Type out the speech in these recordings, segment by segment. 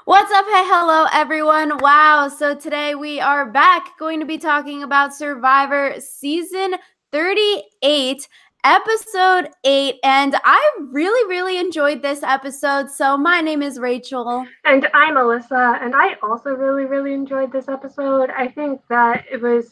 What's up? Hey, hello, everyone. Wow. So today we are back going to be talking about Survivor Season 38, Episode 8. And I really enjoyed this episode. So my name is Rachel. And I'm Alyssa, and I also really enjoyed this episode. I think that it was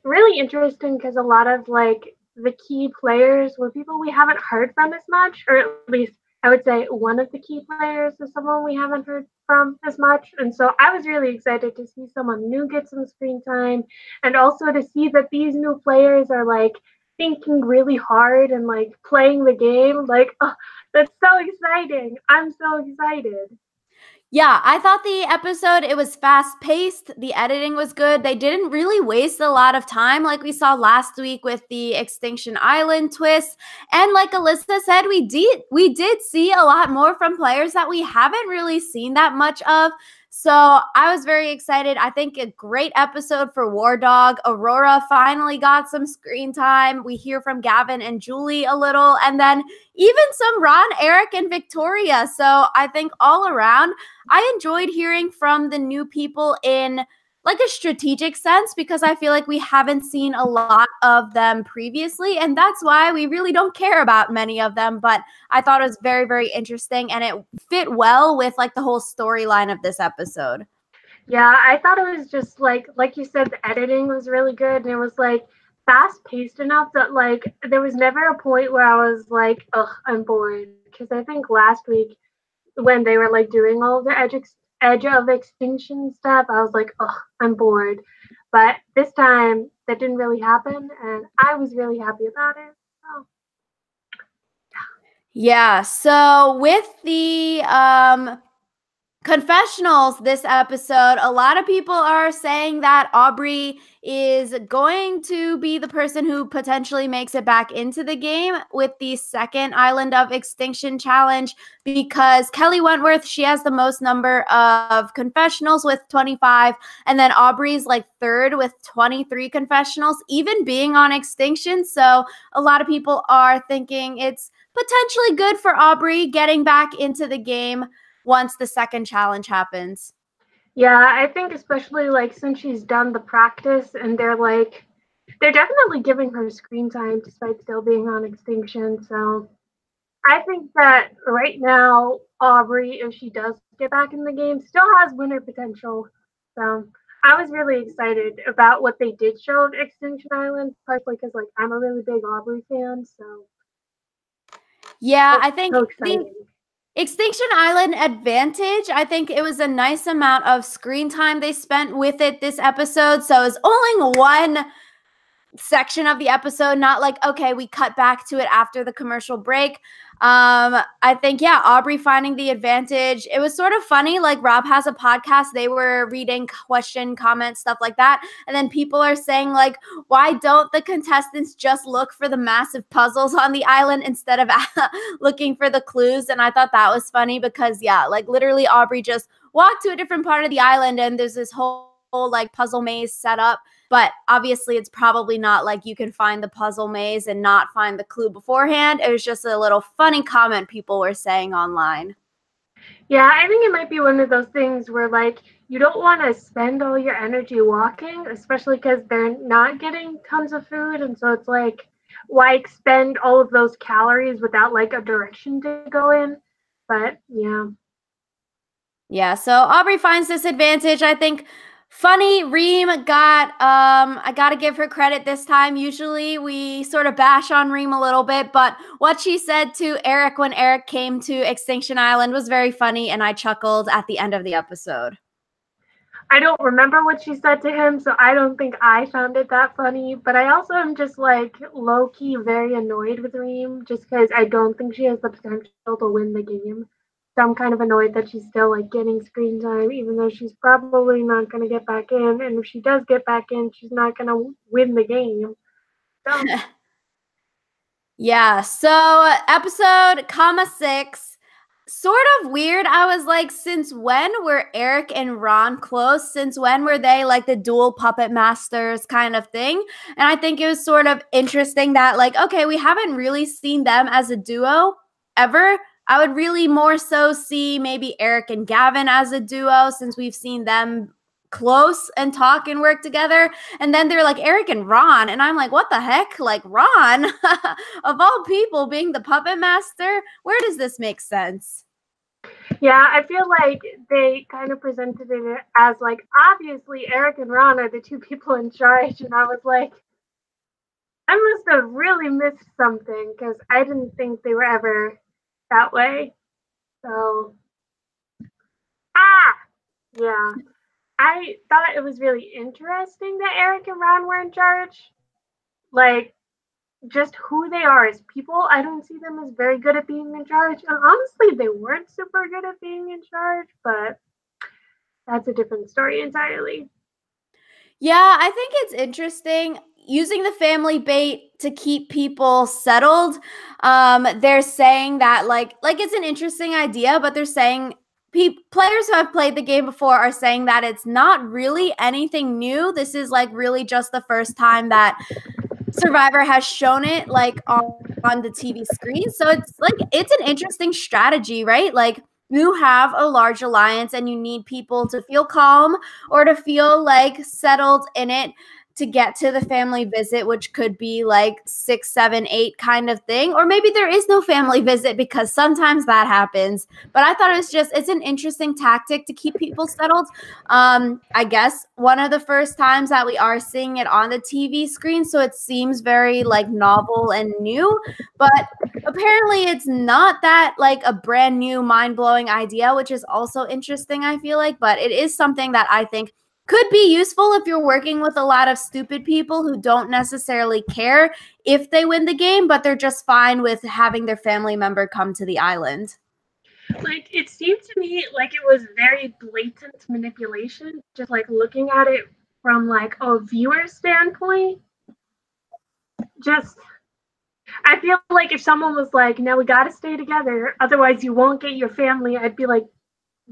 really interesting because a lot of the key players were people we haven't heard from as much, or at least I would say one of the key players is someone we haven't heard from as much. And so I was really excited to see someone new get some screen time, and also to see that these new players are thinking really hard and playing the game. Oh, that's so exciting. I'm so excited. Yeah, I thought the episode, it was fast-paced, the editing was good. They didn't really waste a lot of time like we saw last week with the Extinction Island twist. And like Alyssa said, we did see a lot more from players that we haven't really seen that much of. So I was very excited. I think a great episode for War Dog. Aurora finally got some screen time. We hear from Gavin and Julie a little, and then even some Ron, Eric, and Victoria. So I think all around, I enjoyed hearing from the new people in like a strategic sense because I feel like we haven't seen a lot of them previously, and that's why we really don't care about many of them. But I thought it was very interesting, and it fit well with like the whole storyline of this episode. Yeah, I thought it was just like you said, the editing was really good, and it was fast paced enough that there was never a point where I was like, ugh, I'm bored. Because I think last week when they were doing all the edge of extinction stuff, I was like, ugh, I'm bored. But this time that didn't really happen, and I was really happy about it. So Yeah, so with the confessionals this episode, a lot of people are saying that Aubrey is going to be the person who potentially makes it back into the game with the second Island of Extinction challenge because Kelly Wentworth, she has the most number of confessionals with 25, and then Aubrey's like third with 23 confessionals, even being on Extinction. So a lot of people are thinking it's potentially good for Aubrey getting back into the game once the second challenge happens. yeah, I think especially since she's done the practice and they're definitely giving her screen time despite still being on extinction. So I think that right now, Aubrey, if she does get back in the game, still has winner potential. So I was really excited about what they did show of Extinction Island, partially because I'm a really big Aubrey fan. So Yeah, so, I think so the exciting. Extinction Island advantage, I think it was a nice amount of screen time they spent with it this episode. So it's only one section of the episode, not like, okay, we cut back to it after the commercial break. I think, yeah, Aubrey finding the advantage. It was sort of funny. Like, Rob has a podcast. They were reading question, comments, stuff like that. And then people are saying, like, why don't the contestants just look for the massive puzzles on the island instead of looking for the clues? And I thought that was funny because, yeah, like, literally Aubrey just walked to a different part of the island and there's this whole like puzzle maze set up, but obviously it's probably not like you can find the puzzle maze and not find the clue beforehand. It was just a little funny comment people were saying online. Yeah, I think it might be one of those things where you don't want to spend all your energy walking, especially because they're not getting tons of food, and so it's why expend all of those calories without a direction to go in? But yeah. Yeah, so Aubrey finds this advantage. I think funny Reem got I got to give her credit this time. Usually we sort of bash on Reem a little bit, but what she said to Eric when Eric came to Extinction Island was very funny and I chuckled at the end of the episode. I don't remember what she said to him, so I don't think I found it that funny. But I also am just low key very annoyed with Reem, just because I don't think she has the potential to win the game. So I'm kind of annoyed that she's still getting screen time, even though she's probably not going to get back in. And if she does get back in, she's not going to win the game. So Yeah, so episode comma 6, sort of weird. I was like, since when were Eric and Ron close? Since when were they like the dual puppet masters kind of thing? And I think it was sort of interesting that, like, okay, we haven't really seen them as a duo ever. I would really more so see maybe Eric and Gavin as a duo, since we've seen them close and talk and work together. And then they're like Eric and Ron, and I'm like, what the heck? Like, Ron of all people being the puppet master, where does this make sense? Yeah, I feel like they kind of presented it as like, obviously Eric and Ron are the two people in charge, and I was like, I must have really missed something because I didn't think they were ever that way. So, yeah. I thought it was really interesting that Eric and Ron were in charge. Like, just who they are as people, I don't see them as very good at being in charge. And honestly, they weren't super good at being in charge, but that's a different story entirely. Yeah, I think it's interesting using the family bait to keep people settled. They're saying that like it's an interesting idea, but they're saying players who have played the game before are saying that it's not really anything new. This is like really just the first time that Survivor has shown it like on the TV screen. So it's an interesting strategy, right? Like, you have a large alliance and you need people to feel calm or to feel like settled in it to get to the family visit, which could be like 6, 7, 8 kind of thing. Or maybe there is no family visit, because sometimes that happens. But I thought it's an interesting tactic to keep people settled. I guess one of the first times that we are seeing it on the TV screen, so it seems very like novel and new. But apparently it's not that like a brand new mind-blowing idea, which is also interesting, I feel like. But it is something that I think could be useful if you're working with a lot of stupid people who don't necessarily care if they win the game, but they're just fine with having their family member come to the island. Like, it seemed to me like it was very blatant manipulation, just like looking at it from like a viewer standpoint. Just, I feel like if someone was like, "Now we got to stay together, otherwise you won't get your family," I'd be like,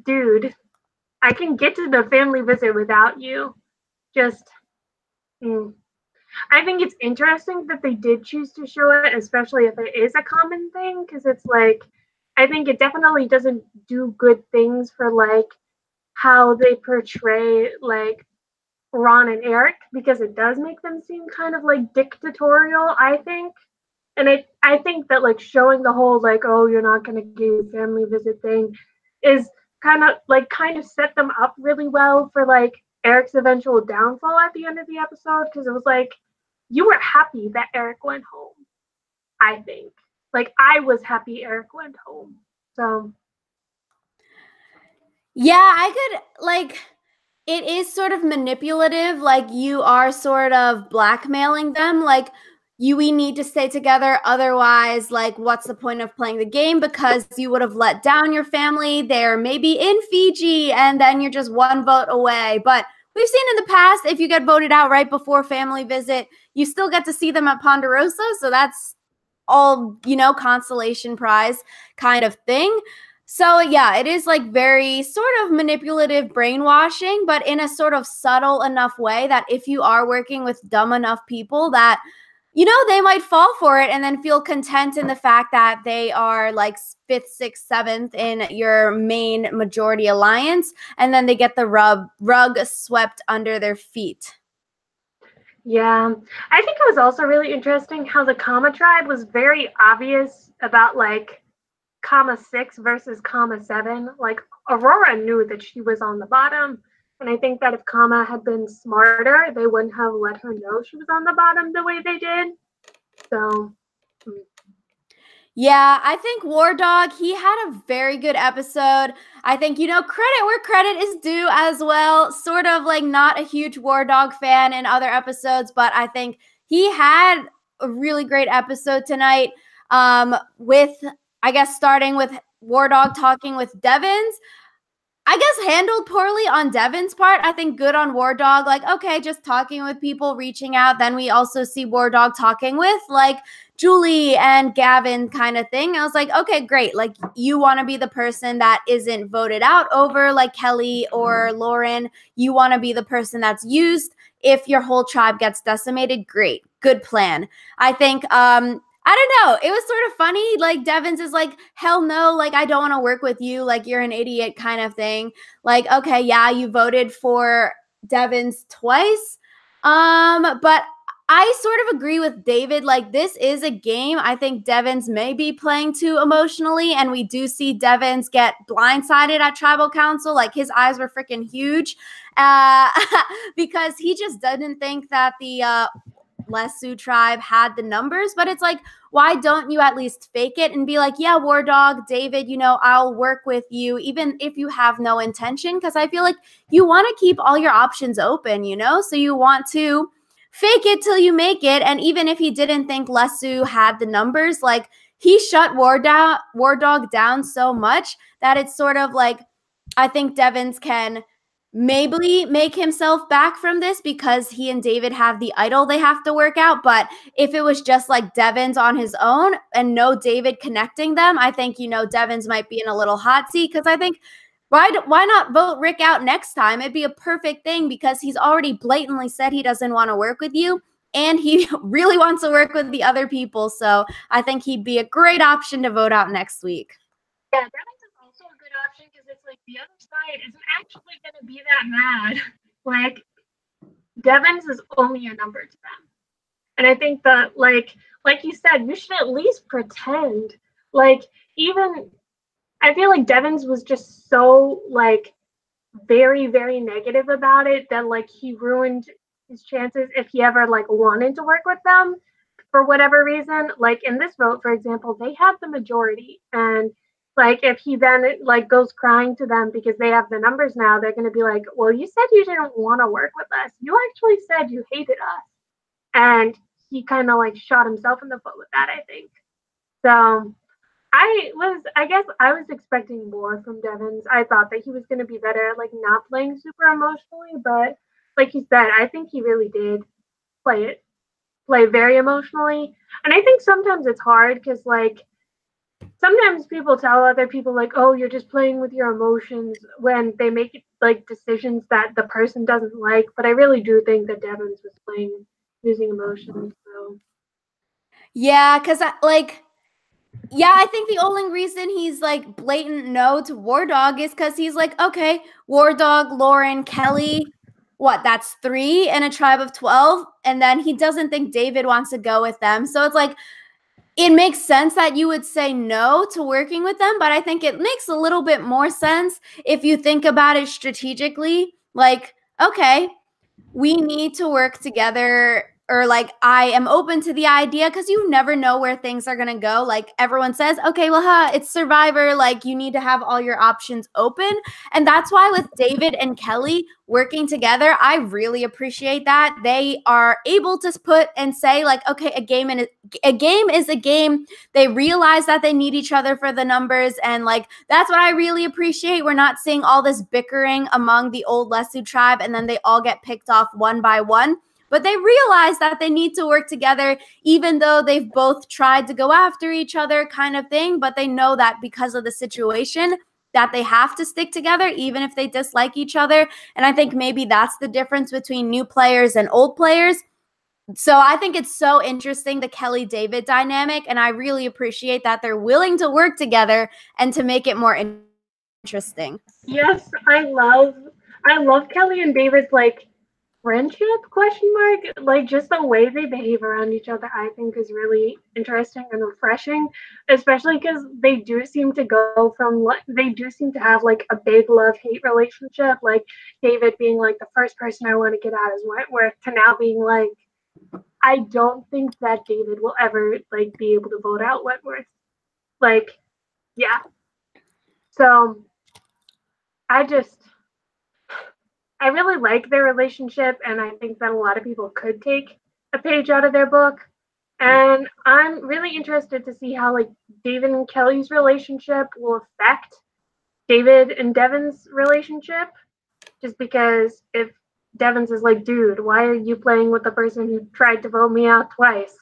"Dude, I can get to the family visit without you." Just, I think it's interesting that they did choose to show it, especially if it is a common thing, because it's like, I think it definitely doesn't do good things for like how they portray like Ron and Eric, because it does make them seem kind of like dictatorial, I think. And I think that like showing the whole like, oh, you're not gonna get a family visit thing is kind of set them up really well for like Eric's eventual downfall at the end of the episode, because it was like, you were happy that Eric went home. I think like I was happy Eric went home. So Yeah, I could like, it is sort of manipulative. Like, you are sort of blackmailing them. Like, we need to stay together. Otherwise, like, what's the point of playing the game? Because you would have let down your family. They're maybe in Fiji, and then you're just one vote away. But we've seen in the past, if you get voted out right before family visit, you still get to see them at Ponderosa. So that's all, consolation prize kind of thing. So yeah, it is like very sort of manipulative brainwashing, but in a sort of subtle enough way that if you are working with dumb enough people that, they might fall for it and then feel content in the fact that they are like 5th, 6th, 7th in your main majority alliance, and then they get the rug swept under their feet. yeah, I think it was also really interesting how the Kama tribe was very obvious about like Kama 6 versus Kama 7. Like, Aurora knew that she was on the bottom, and I think that if Kama had been smarter, they wouldn't have let her know she was on the bottom the way they did. So Yeah, I think War Dog, he had a very good episode. I think, credit where credit is due as well. Sort of like not a huge War Dog fan in other episodes, but I think he had a really great episode tonight. With, I guess, starting with War Dog talking with Devins. I guess handled poorly on Devin's part. I think good on War Dog. Like, okay, just talking with people, reaching out. Then we also see War Dog talking with like Julie and Gavin kind of thing. I was like, okay, great. Like, you want to be the person that isn't voted out over like Kelly or Lauren. You want to be the person that's used if your whole tribe gets decimated. Great. Good plan. I think I don't know. It was sort of funny. Like Devins is like, hell no, like I don't want to work with you. Like you're an idiot kind of thing. Like, okay, yeah, you voted for Devins twice. But I sort of agree with David. Like this is a game. I think Devins may be playing too emotionally, and we do see Devins get blindsided at Tribal Council. Like his eyes were freaking huge, uh, because he just didn't think that the Lesu tribe had the numbers. But it's like, why don't you at least fake it and be like, yeah, War Dog, David, I'll work with you, even if you have no intention? Because I feel like you want to keep all your options open, so you want to fake it till you make it. And even if he didn't think Lesu had the numbers, like he shut War Dog down so much that it's sort of like, I think Devins can maybe make himself back from this because he and David have the idol they have to work out. But if it was just like Devins on his own and no David connecting them, I think, Devins might be in a little hot seat, because I think why not vote Rick out next time? It'd be a perfect thing because he's already blatantly said he doesn't want to work with you, and he really wants to work with the other people. So I think he'd be a great option to vote out next week. Yeah, Devins is also a good option because it's like the other side isn't actually going to be that mad. Like, Devins is only a number to them. And I think that, like you said, you should at least pretend. Like, even, I feel like Devins was just so, like, very, very negative about it that, like, he ruined his chances if he ever, like, wanted to work with them for whatever reason. Like, in this vote, for example, they have the majority. And, like, if he then, like, goes crying to them because they have the numbers now, they're going to be like, well, you said you didn't want to work with us. You actually said you hated us. And he kind of, like, shot himself in the foot with that, I think. So I guess I was expecting more from Devins. I thought that he was going to be better at, like, not playing super emotionally, but like you said, I think he really did play very emotionally. And I think sometimes it's hard because, like, sometimes people tell other people, like, oh, you're just playing with your emotions when they make, like, decisions that the person doesn't like. But I really do think that Devins was playing using emotions. So Yeah, because I think the only reason he's like blatant no to War Dog is because he's like, okay, War Dog, Lauren, Kelly, what? That's 3 in a tribe of 12. And then he doesn't think David wants to go with them. So it's like, it makes sense that you would say no to working with them, but I think it makes a little bit more sense if you think about it strategically. Like, okay, we need to work together, or like I am open to the idea, because you never know where things are going to go. Like everyone says, okay, well, it's Survivor, like you need to have all your options open. And that's why with David and Kelly working together, I really appreciate that they are able to put and say, like, okay, a game is a game. They realize that they need each other for the numbers, and like that's what I really appreciate. We're not seeing all this bickering among the old Lesu tribe and then they all get picked off one by one. But they realize that they need to work together, even though they've both tried to go after each other, kind of thing. But they know that because of the situation, that they have to stick together, even if they dislike each other. And I think maybe that's the difference between new players and old players. So I think it's so interesting, the Kelly David dynamic, and I really appreciate that they're willing to work together and to make it more interesting. yes, I love Kelly and David's, like, friendship, question mark, like, just the way they behave around each other, I think is really interesting and refreshing, especially because they do seem to go from, like, they do seem to have, like, a big love-hate relationship, like David being like, the first person I want to get out is Wentworth, to now being like, I don't think that David will ever, like, be able to vote out Wentworth. Like, yeah. So I just I really like their relationship, and I think that a lot of people could take a page out of their book. And I'm really interested to see how, like, David and Kelly's relationship will affect David and Devins' relationship. Just because if Devins is like, dude, why are you playing with the person who tried to vote me out twice?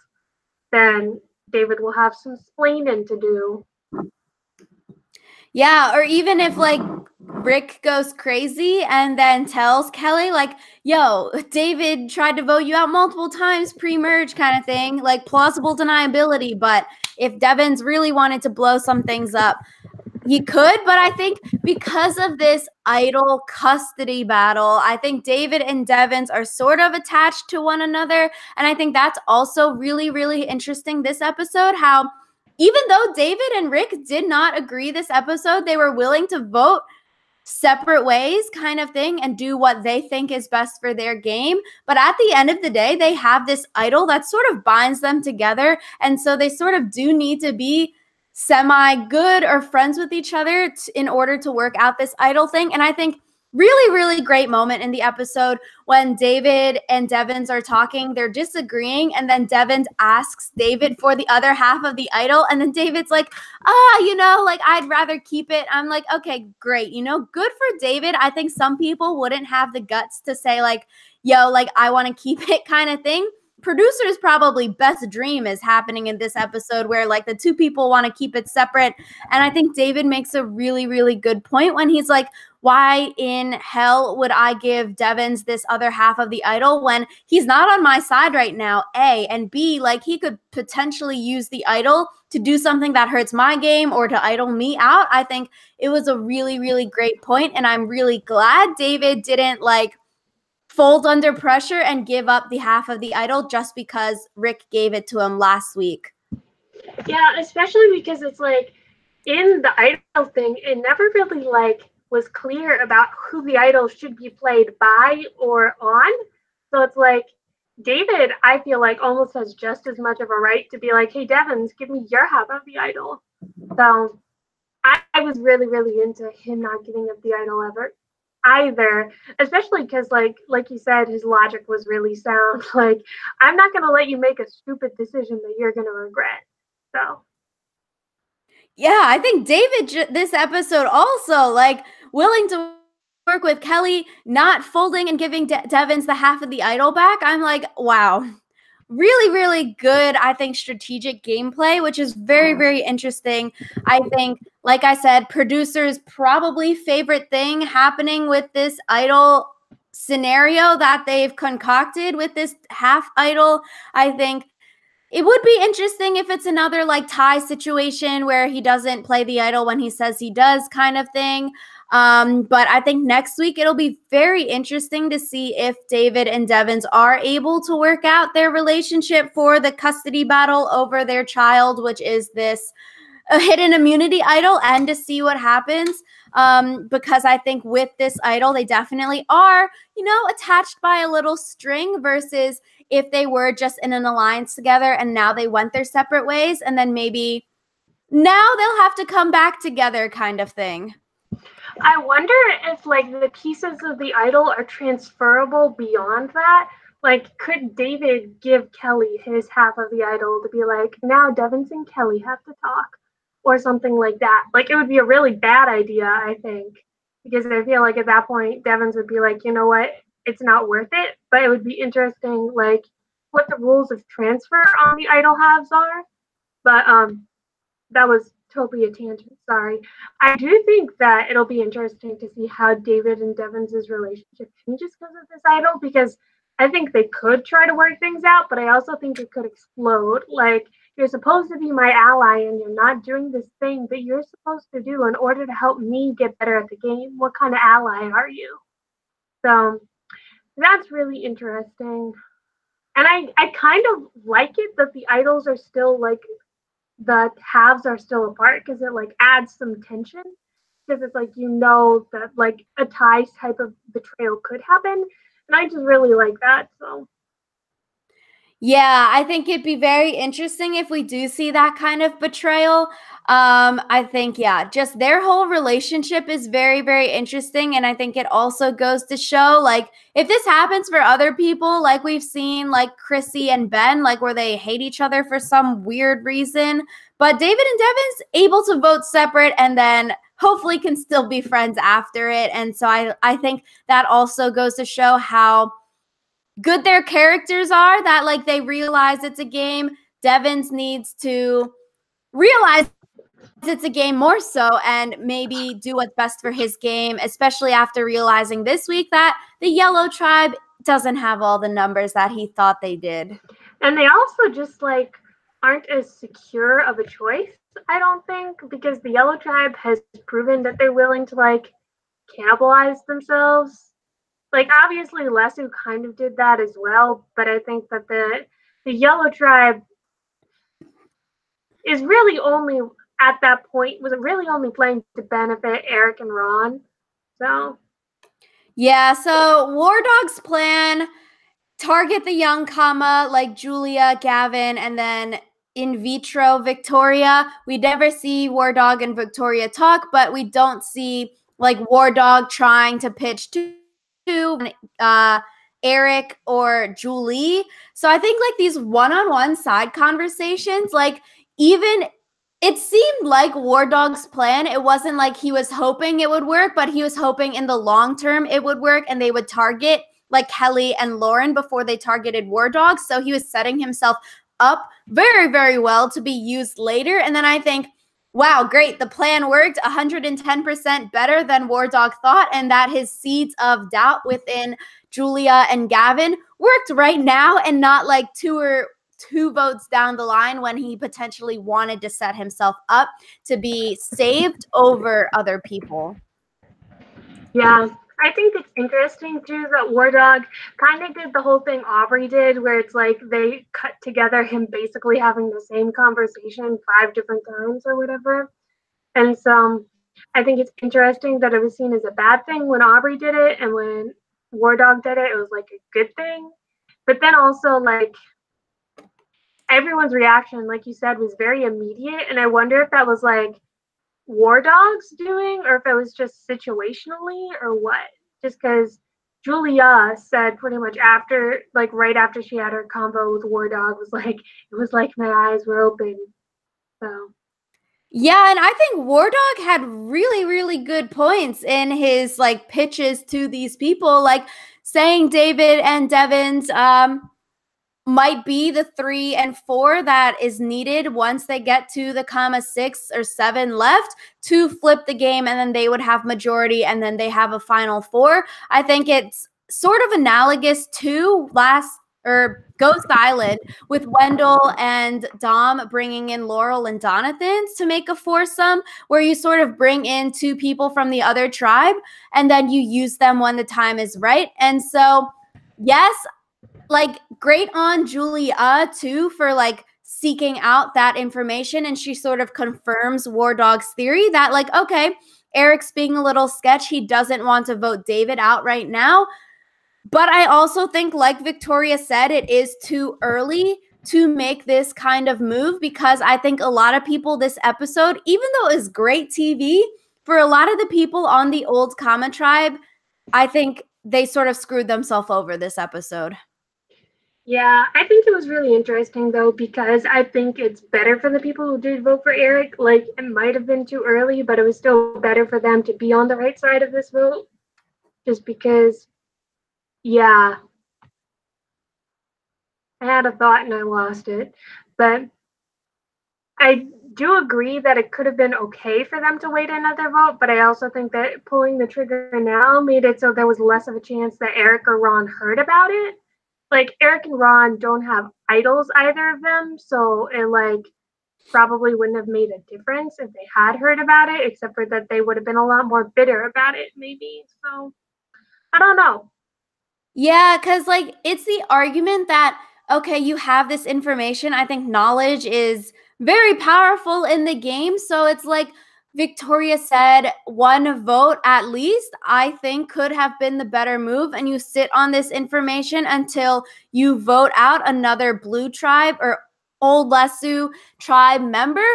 Then David will have some splaining to do. Yeah, or even if like Rick goes crazy and then tells Kelly, like, yo, David tried to vote you out multiple times pre-merge kind of thing, like plausible deniability. But if Devins really wanted to blow some things up, he could. But I think because of this idol custody battle, I think David and Devins are sort of attached to one another. And I think that's also really, really interesting this episode, how even though David and Rick did not agree this episode, they were willing to vote separate ways kind of thing and do what they think is best for their game. But at the end of the day, they have this idol that sort of binds them together. And so they sort of do need to be semi good or friends with each other in order to work out this idol thing. And I think really, really great moment in the episode when David and Devins are talking, they're disagreeing, and then Devins asks David for the other half of the idol, and then David's like, like I'd rather keep it. I'm like, okay, great, good for David. I think some people wouldn't have the guts to say like, yo, like I want to keep it kind of thing. Producer's probably best dream is happening in this episode where like the two people want to keep it separate. And I think David makes a really, really good point when he's like, why in hell would I give Devins this other half of the idol when he's not on my side right now, A, and B, like he could potentially use the idol to do something that hurts my game or to idol me out. I think it was a really, really great point, and I'm really glad David didn't like fold under pressure and give up the half of the idol just because Rick gave it to him last week. Yeah, especially because it's like in the idol thing, it never really like was clear about who the idol should be played by or on. So it's like David, I feel like almost has just as much of a right to be like, hey, Devins, give me your half of the idol. So I was really, really into him not giving up the idol ever either, especially because like you said, his logic was really sound. Like, I'm not going to let you make a stupid decision that you're going to regret. So yeah, I think David this episode also like willing to work with Kelly, not folding and giving Devins the half of the idol back. I'm like, wow, really, really good, I think, strategic gameplay, which is very, very interesting. I think, like I said, producers' probably favorite thing happening with this idol scenario that they've concocted with this half idol. I think it would be interesting if it's another like tie situation where he doesn't play the idol when he says he does kind of thing. But I think next week it'll be very interesting to see if David and Devins are able to work out their relationship for the custody battle over their child, which is this a hidden immunity idol, and to see what happens. Because I think with this idol, they definitely are, attached by a little string versus if they were just in an alliance together and now they went their separate ways and then maybe now they'll have to come back together kind of thing. I wonder if like the pieces of the idol are transferable beyond that. Like, could David give Kelly his half of the idol to be like, now Devins and Kelly have to talk, or something like that? Like, it would be a really bad idea, I think, because I feel like at that point Devins would be like, you know what, it's not worth it. But it would be interesting, like, what the rules of transfer on the idol halves are. But that was totally a tangent. Sorry. I do think that it'll be interesting to see how David and Devins' relationship changes because of this idol, because I think they could try to work things out, but I also think it could explode. Like, you're supposed to be my ally and you're not doing this thing that you're supposed to do in order to help me get better at the game. What kind of ally are you? So that's really interesting. And I kind of like it that the idols are still like the halves are still apart, because it like adds some tension, because it's like that like a tie type of betrayal could happen, and I just really like that. So yeah, I think it'd be very interesting if we do see that kind of betrayal. I think, yeah, just their whole relationship is very, very interesting. And I think it also goes to show, like, if this happens for other people, like we've seen, like Chrissy and Ben, like where they hate each other for some weird reason. But David and Devins able to vote separate and then hopefully can still be friends after it. And so I think that also goes to show how good their characters are, that like they realize it's a game. Devins needs to realize it's a game more so, and maybe do what's best for his game, especially after realizing this week that the yellow tribe doesn't have all the numbers that he thought they did. And they also just like aren't as secure of a choice, I don't think, because the yellow tribe has proven that they're willing to like cannibalize themselves. Like obviously Lesu kind of did that as well, but I think that the yellow tribe is really only at that point was really only playing to benefit Eric and Ron. So Yeah, so War Dog's plan, target the young comma like Julia, Gavin, and then in vitro Victoria. We never see War Dog and Victoria talk, but we don't see like War Dog trying to pitch to Eric or Julie. So I think like these one-on-one side conversations, like even it seemed like War Dog's plan. It wasn't like he was hoping it would work, but he was hoping in the long term it would work and they would target like Kelly and Lauren before they targeted War Dog. So he was setting himself up very, very well to be used later. And then I think, wow, great. The plan worked 110% better than War Dog thought. And that his seeds of doubt within Julia and Gavin worked right now and not like two votes down the line when he potentially wanted to set himself up to be saved over other people. yeah, I think it's interesting too that War Dog kind of did the whole thing Aubrey did, where it's like they cut together him basically having the same conversation 5 different times or whatever. And so I think it's interesting that it was seen as a bad thing when Aubrey did it, and when War Dog did it, it was like a good thing. But then also like everyone's reaction, like you said, was very immediate, and I wonder if that was like War Dog's doing or if it was just situationally or what. Just because Julia said pretty much after, like right after she had her combo with War Dog, was like, it was like my eyes were open. So. Yeah, and I think War Dog had really, really good points in his like pitches to these people, like saying David and Devins might be the 3 and 4 that is needed once they get to the comma 6 or 7 left to flip the game, and then they would have majority and then they have a final 4. I think it's sort of analogous to Ghost Island with Wendell and Dom bringing in Laurel and Jonathan to make a foursome where you sort of bring in 2 people from the other tribe and then you use them when the time is right. And so, yes, like great on Julia too for like seeking out that information, and she sort of confirms War Dog's theory that like, okay, Eric's being a little sketch. He doesn't want to vote David out right now. But I also think, like Victoria said, it is too early to make this kind of move because I think a lot of people this episode, even though it was great TV, for a lot of the people on the old Kama tribe, I think they sort of screwed themselves over this episode. Yeah, I think it was really interesting though, because I think it's better for the people who did vote for Eric. Like, it might have been too early, but it was still better for them to be on the right side of this vote. Just because, yeah, I had a thought and I lost it. But I do agree that it could have been okay for them to wait another vote, but I also think that pulling the trigger now made it so there was less of a chance that Eric or Ron heard about it. Like Eric and Ron don't have idols, either of them, so it like probably wouldn't have made a difference if they had heard about it, except for that they would have been a lot more bitter about it, maybe. So I don't know. Yeah, because like it's the argument that, okay, you have this information. I think knowledge is very powerful in the game. So it's like Victoria said, 1 vote at least, I think could have been the better move. And you sit on this information until you vote out another blue tribe or old Lesu tribe member,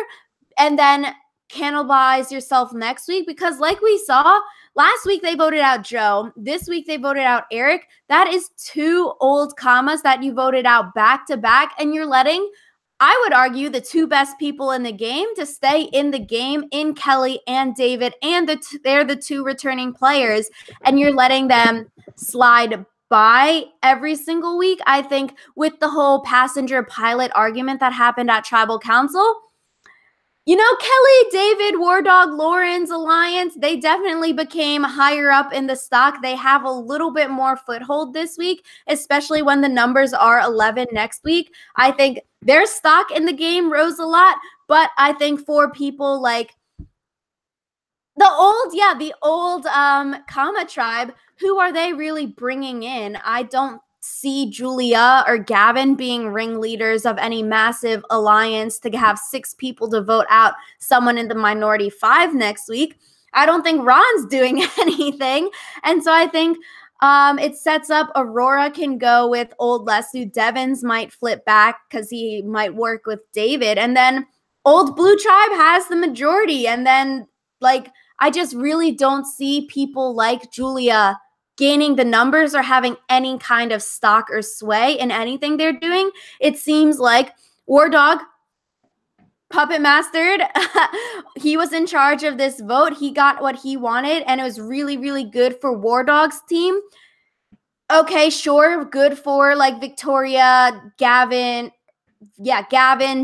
and then cannibalize yourself next week. Because like we saw, last week they voted out Joe. This week they voted out Eric. That is 2 old commas that you voted out back to back, and you're letting, I would argue, the 2 best people in the game to stay in the game in Kelly and David, and they're the 2 returning players, and you're letting them slide by every single week. I think with the whole passenger pilot argument that happened at Tribal Council, Kelly, David, War Dog, Lauren's alliance, they definitely became higher up in the stock. They have a little bit more foothold this week, especially when the numbers are 11 next week. I think their stock in the game rose a lot, but I think for people like the old Kama tribe, who are they really bringing in? I don't see Julia or Gavin being ringleaders of any massive alliance to have 6 people to vote out someone in the minority 5 next week. I don't think Ron's doing anything. And so I think it sets up Aurora can go with old Lesu. Devins might flip back because he might work with David. And then old Blue Tribe has the majority. And then, like, I just really don't see people like Julia gaining the numbers or having any kind of stock or sway in anything they're doing. It seems like War Dog, puppet mastered, he was in charge of this vote. He got what he wanted, and it was really, really good for War Dog's team. Okay, sure, good for like Victoria, Gavin,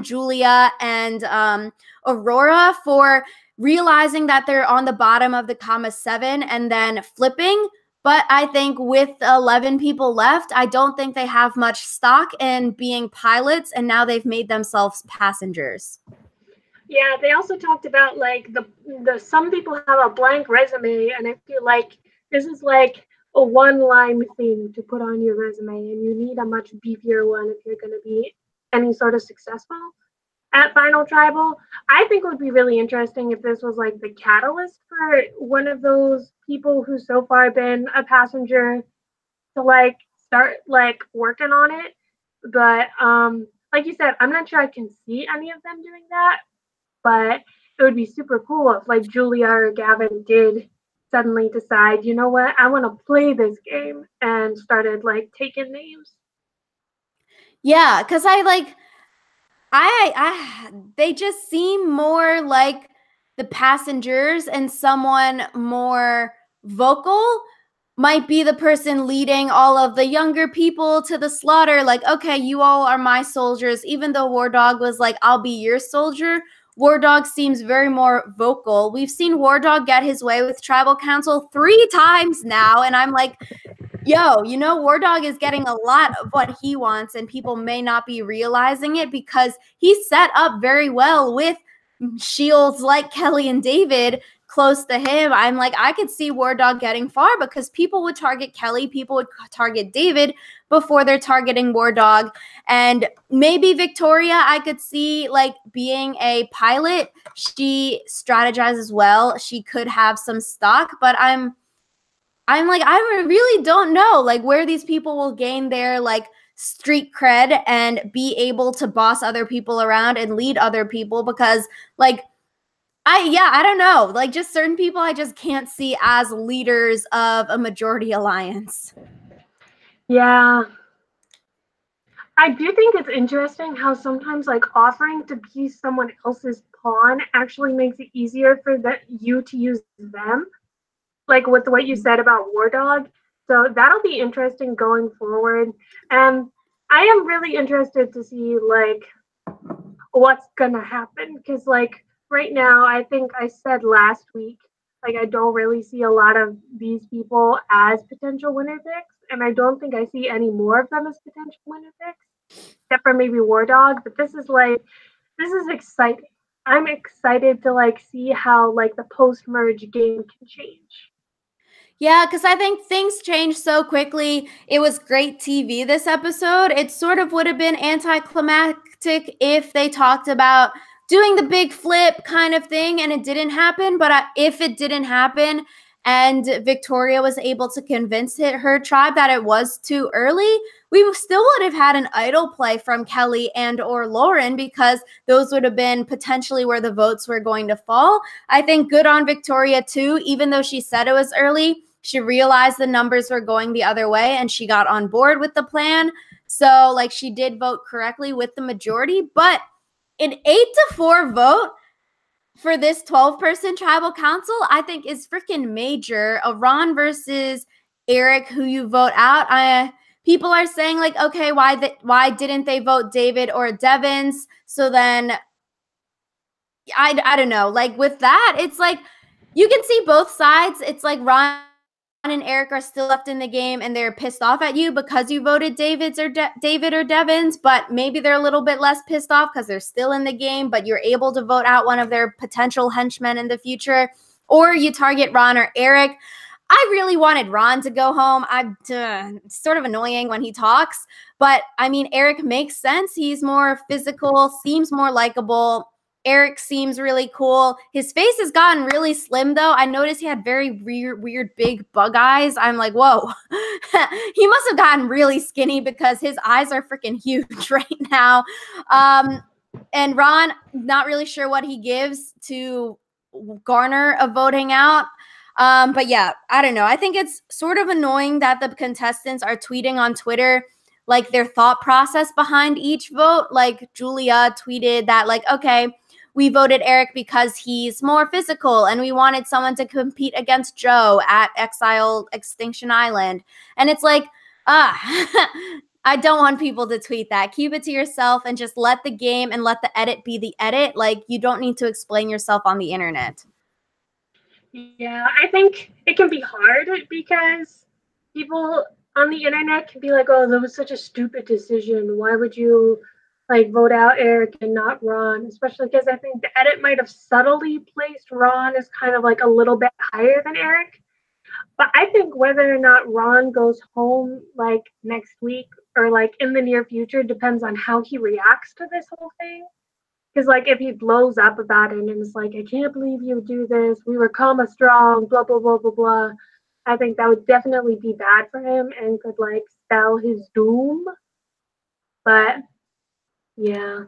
Julia, and Aurora for realizing that they're on the bottom of the comma 7 and then flipping. But I think with 11 people left, I don't think they have much stock in being pilots, and now they've made themselves passengers. Yeah, they also talked about like the some people have a blank resume, and I feel like this is like a one-line thing to put on your resume, and you need a much beefier one if you're going to be any sort of successful at Final Tribal. I think it would be really interesting if this was like the catalyst for one of those people who's so far been a passenger to like start like working on it. But like you said, I'm not sure I can see any of them doing that. But it would be super cool if like Julia or Gavin did suddenly decide, you know what, I want to play this game and started like taking names. Yeah, because they just seem more like the passengers, and someone more vocal might be the person leading all of the younger people to the slaughter. Like, okay, you all are my soldiers. Even though War Dog was like, I'll be your soldier, War Dog seems very more vocal. We've seen War Dog get his way with Tribal Council 3 times now, and I'm like, War Dog is getting a lot of what he wants, and people may not be realizing it because he's set up very well with shields like Kelly and David close to him. I'm like, I could see War Dog getting far because people would target Kelly, people would target David before they're targeting War Dog. And maybe Victoria, I could see like being a pilot. She strategizes well. She could have some stock, but I'm like, I really don't know like where these people will gain their like street cred and be able to boss other people around and lead other people, because like I don't know, like just certain people I just can't see as leaders of a majority alliance. Yeah. I do think it's interesting how sometimes like offering to be someone else's pawn actually makes it easier for you to use them, like with what you said about War Dog. So that'll be interesting going forward. And I am really interested to see like what's gonna happen, because like right now I think I said last week like I don't really see a lot of these people as potential winner picks, and I don't think I see any more of them as potential winner picks except for maybe War Dog. But this is exciting. I'm excited to like see how like the post merge game can change. Yeah, because I think things changed so quickly. It was great TV this episode. It sort of would have been anticlimactic if they talked about doing the big flip kind of thing and it didn't happen. But if it didn't happen and Victoria was able to convince her tribe that it was too early, we still would have had an idol play from Kelly and or Lauren, because those would have been potentially where the votes were going to fall. I think good on Victoria too, even though she said it was early. She realized the numbers were going the other way and she got on board with the plan. So like she did vote correctly with the majority, but an 8-4 vote for this 12-person tribal council, I think is freaking major. A Ron versus Eric, who you vote out. People are saying like, okay, why didn't they vote David or Devins? So then I don't know. Like with that, it's like you can see both sides. It's like Ron and Eric are still left in the game and they're pissed off at you because you voted David or Devins, but maybe they're a little bit less pissed off because they're still in the game, but you're able to vote out one of their potential henchmen in the future. Or you target Ron or Eric. I really wanted Ron to go home. It's sort of annoying when he talks, but I mean, Eric makes sense. He's more physical, seems more likable. Eric seems really cool. His face has gotten really slim, though. I noticed he had very weird big bug eyes. I'm like, whoa. He must have gotten really skinny because his eyes are freaking huge right now. And Ron, not really sure what he gives to garner a voting out. But yeah, I don't know. I think it's sort of annoying that the contestants are tweeting on Twitter like their thought process behind each vote. Like Julia tweeted that, like, okay, we voted Eric because he's more physical and we wanted someone to compete against Joe at Extinction Island. And it's like, I don't want people to tweet that. Keep it to yourself and just let the game and let the edit be the edit. Like, you don't need to explain yourself on the internet. Yeah, I think it can be hard because people on the internet can be like, "Oh, that was such a stupid decision. Why would you like vote out Eric and not Ron?" Especially because I think the edit might have subtly placed Ron as kind of like a little bit higher than Eric. But I think whether or not Ron goes home like next week or like in the near future depends on how he reacts to this whole thing. Because like if he blows up about it and is like, I can't believe you would do this. We were karma strong, blah blah blah blah blah. I think that would definitely be bad for him and could like spell his doom. But yeah.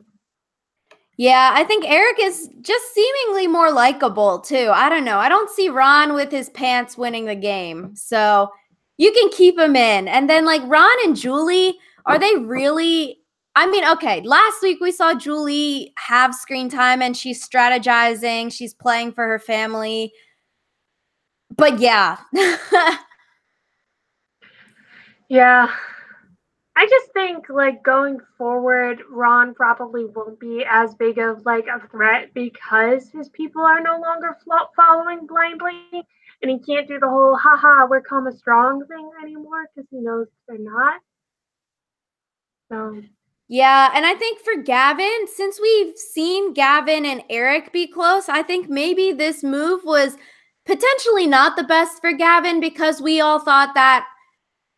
Yeah, I think Eric is just seemingly more likable too. I don't know. I don't see Ron with his pants winning the game. So you can keep him in. And then like Ron and Julie, are they really I mean, okay, last week we saw Julie have screen time and she's strategizing, she's playing for her family. But yeah. Yeah. I just think like going forward, Ron probably won't be as big of like a threat because his people are no longer following blindly, and he can't do the whole "haha, we're karma strong" thing anymore because he knows they're not. So Yeah, and I think for Gavin, since we've seen Gavin and Eric be close, I think maybe this move was potentially not the best for Gavin because we all thought that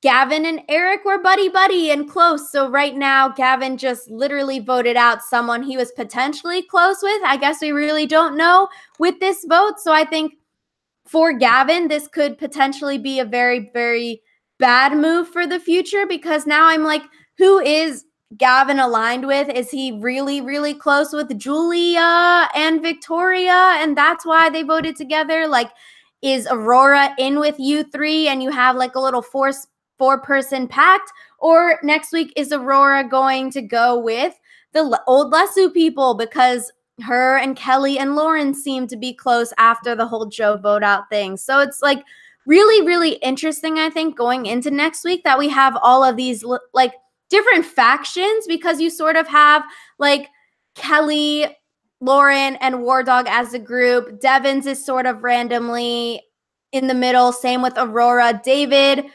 Gavin and Eric were buddy and close. So right now, Gavin just literally voted out someone he was potentially close with. I guess we really don't know with this vote. So I think for Gavin, this could potentially be a very, very bad move for the future because now I'm like, who is Gavin aligned with? Is he really, really close with Julia and Victoria? And that's why they voted together? Like, is Aurora in with you three and you have like a little four-person pact? Or next week, is Aurora going to go with the old Lesu people because her and Kelly and Lauren seem to be close after the whole Joe vote out thing. So it's like really, really interesting, I think, going into next week that we have all of these like different factions because you sort of have like Kelly, Lauren, and War Dog as a group. Devins is sort of randomly in the middle. Same with Aurora. David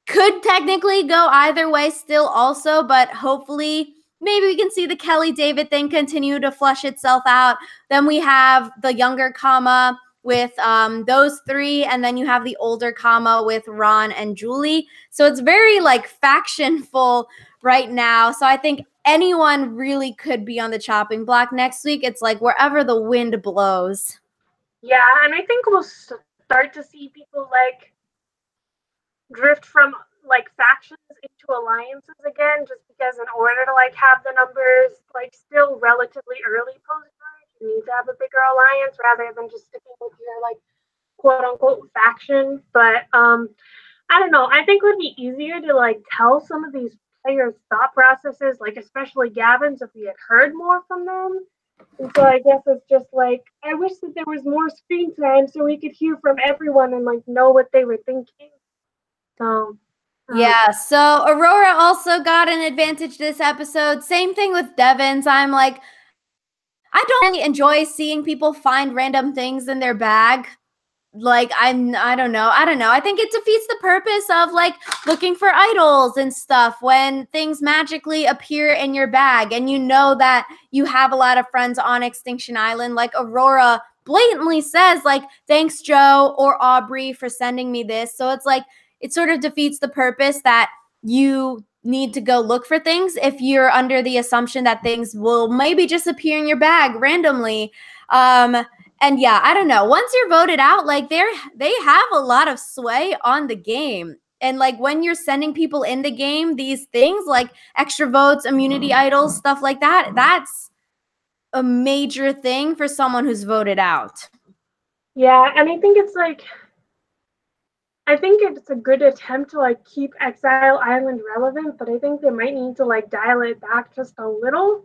could technically go either way still also, but hopefully maybe we can see the Kelly David thing continue to flush itself out. Then we have the younger comma with those three, and then you have the older comma with Ron and Julie. So it's very like factionful right now. So I think anyone really could be on the chopping block next week. It's like wherever the wind blows. yeah, and I think we'll start to see people like drift from like factions into alliances again, just because in order to like have the numbers like still relatively early post merge, you need to have a bigger alliance rather than just sticking with your like quote unquote faction. But I don't know. I think it would be easier to like tell some of these players' thought processes, like especially Gavin's, if we had heard more from them. And so I guess it's just like I wish that there was more screen time so we could hear from everyone and like know what they were thinking. So Yeah, so Aurora also got an advantage this episode. Same thing with Devins. I'm like, I don't really enjoy seeing people find random things in their bag. Like I don't know. I think it defeats the purpose of like looking for idols and stuff when things magically appear in your bag and you know that you have a lot of friends on Extinction Island. Like Aurora blatantly says like, thanks Joe or Aubrey for sending me this. So it's like it sort of defeats the purpose that you need to go look for things if you're under the assumption that things will maybe just appear in your bag randomly. And yeah, I don't know. Once you're voted out, like they have a lot of sway on the game. And like when you're sending people in the game, these things like extra votes, immunity idols, stuff like that, that's a major thing for someone who's voted out. Yeah, and I think it's a good attempt to like keep Exile Island relevant, but I think they might need to like dial it back just a little,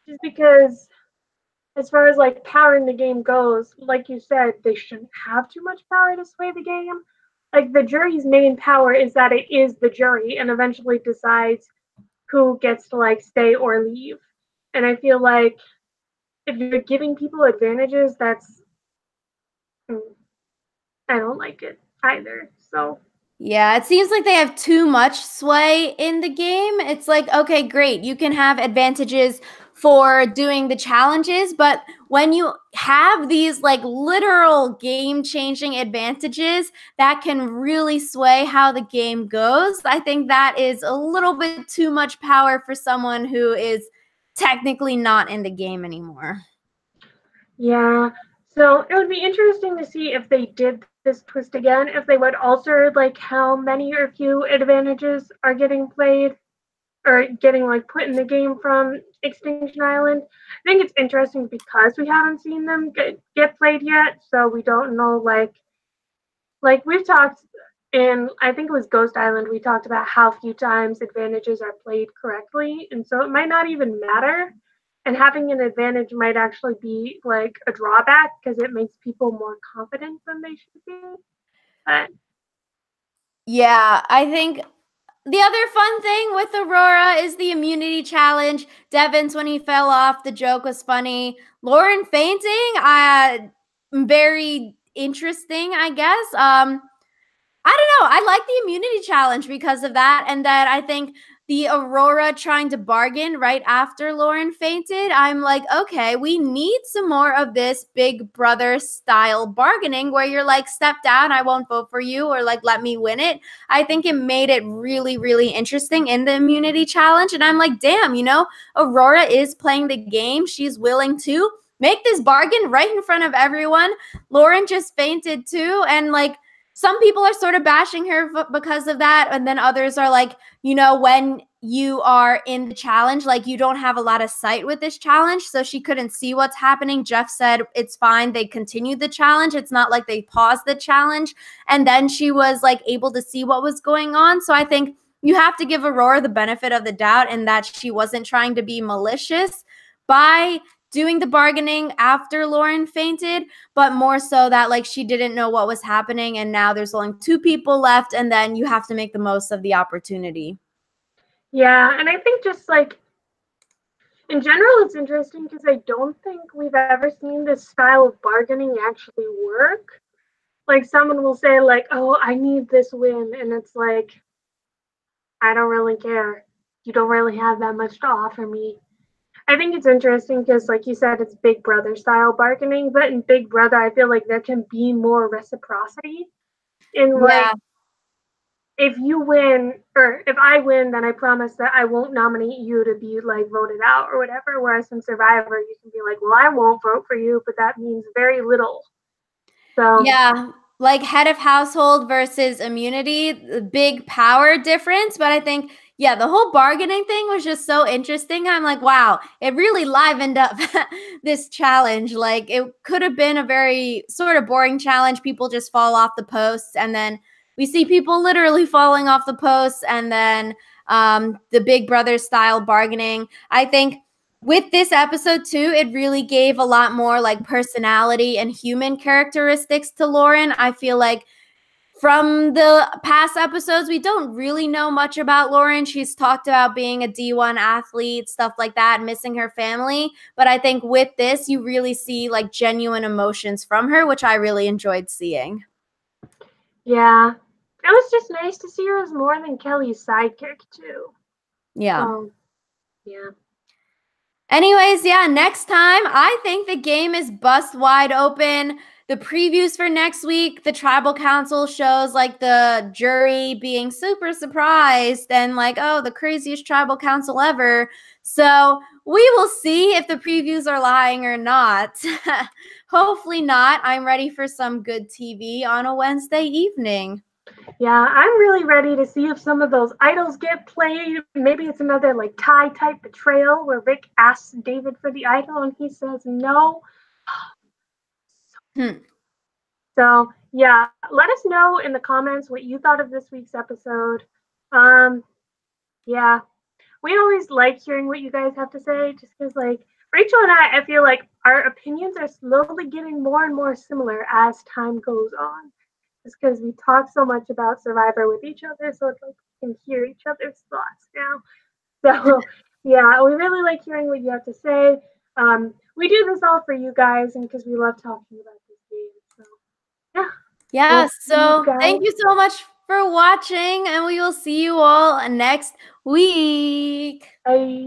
just because as far as like power in the game goes, like you said, they shouldn't have too much power to sway the game. Like the jury's main power is that it is the jury and eventually decides who gets to like stay or leave. And I feel like if you're giving people advantages, that's I don't like it either. So Yeah, it seems like they have too much sway in the game. It's like, okay, great. You can have advantages for doing the challenges, but when you have these like literal game-changing advantages that can really sway how the game goes, I think that is a little bit too much power for someone who is technically not in the game anymore. yeah. So it would be interesting to see if they did this twist again, if they would alter like how many or few advantages are getting played or getting like put in the game from Extinction Island. I think it's interesting because we haven't seen them get played yet, so we don't know like we've talked in I think it was Ghost Island, we talked about how few times advantages are played correctly, and so it might not even matter. And having an advantage might actually be like a drawback because it makes people more confident than they should be. But Yeah, I think the other fun thing with Aurora is the immunity challenge. Devins, when he fell off, the joke was funny. Lauren fainting, very interesting, I guess. I don't know. I like the immunity challenge because of that. And that I think the Aurora trying to bargain right after Lauren fainted, I'm like, okay, we need some more of this Big Brother style bargaining where you're like, step down, I won't vote for you, or like, let me win it. I think it made it really, really interesting in the immunity challenge. And I'm like, damn, Aurora is playing the game. She's willing to make this bargain right in front of everyone. Lauren just fainted too. And like, some people are sort of bashing her because of that. And then others are like, when you are in the challenge, like you don't have a lot of sight with this challenge. So she couldn't see what's happening. Jeff said, it's fine. They continued the challenge. It's not like they paused the challenge. And then she was like able to see what was going on. So I think you have to give Aurora the benefit of the doubt in that she wasn't trying to be malicious by doing the bargaining after Lauren fainted, but more so that like she didn't know what was happening and now there's only 2 people left and then you have to make the most of the opportunity. yeah, and I think just like in general, it's interesting because I don't think we've ever seen this style of bargaining actually work. Like someone will say like, "Oh, I need this win," and it's like, I don't really care. You don't really have that much to offer me. I think it's interesting because, like you said, it's Big Brother style bargaining, but in Big Brother, I feel like there can be more reciprocity. In like, Yeah. if you win or if I win, then I promise that I won't nominate you to be like voted out or whatever. Whereas in Survivor, you can be like, well, I won't vote for you, but that means very little. So Yeah, like head of household versus immunity, the big power difference. But I think, yeah, the whole bargaining thing was just so interesting. I'm like, wow, it really livened up this challenge. Like, it could have been a very sort of boring challenge. People just fall off the posts. And then we see people literally falling off the posts. And then the Big Brother style bargaining. I think with this episode too, it really gave a lot more like personality and human characteristics to Lauren. I feel like From the past episodes, we don't really know much about Lauren. She's talked about being a D1 athlete, stuff like that, missing her family. But I think with this, you really see like genuine emotions from her, which I really enjoyed seeing. Yeah. It was just nice to see her as more than Kelly's sidekick, too. Yeah. So, yeah. Anyways, yeah, next time, I think the game is bust wide open. The previews for next week, the tribal council shows like the jury being super surprised and like, oh, the craziest tribal council ever. So we will see if the previews are lying or not. Hopefully not. I'm ready for some good TV on a Wednesday evening. Yeah, I'm really ready to see if some of those idols get played. Maybe it's another like tie type betrayal where Rick asks David for the idol and he says no. So yeah, let us know in the comments what you thought of this week's episode. Yeah, we always like hearing what you guys have to say, just because like Rachel and I feel like our opinions are slowly getting more and more similar as time goes on. Just because we talk so much about Survivor with each other, so it's like we can hear each other's thoughts now. So yeah, we really like hearing what you have to say. We do this all for you guys, and because we love talking about this game. So yeah. Yeah, so thank Guys. you so much for watching, and we will see you all next week. Bye.